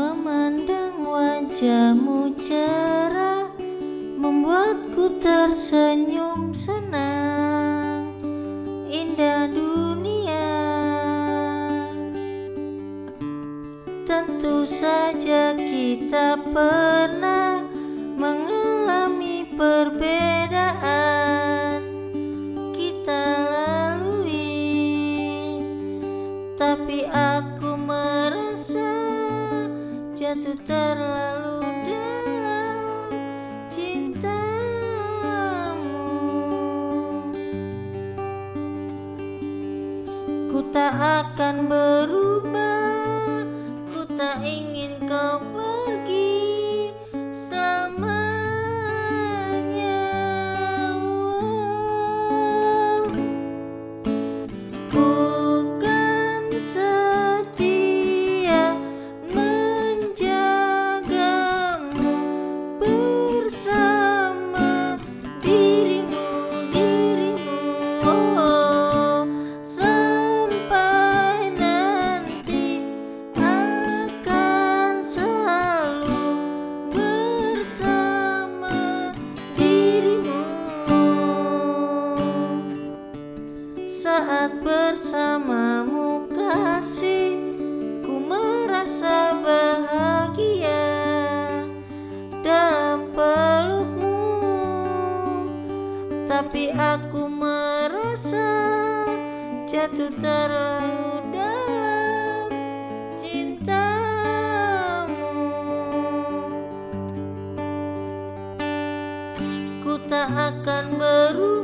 memandang wajahmu cerah, membuatku tersenyum senang. Indah dunia, tentu saja kita pernah mengalami perbedaan kita lalui, tapi aku merasa jatuh terlalu dalam cintamu. Ku tak akan berubah, ku tak ingin kau pergi selamanya. Bukan setia menjagamu bersama dirimu, oh, sampai nanti akan selalu bersama dirimu. Saat bersamamu kasih, ku merasa bahagia dalam pelukmu, tapi aku merasa jatuh terlalu dalam cintamu. Ku tak akan berubah,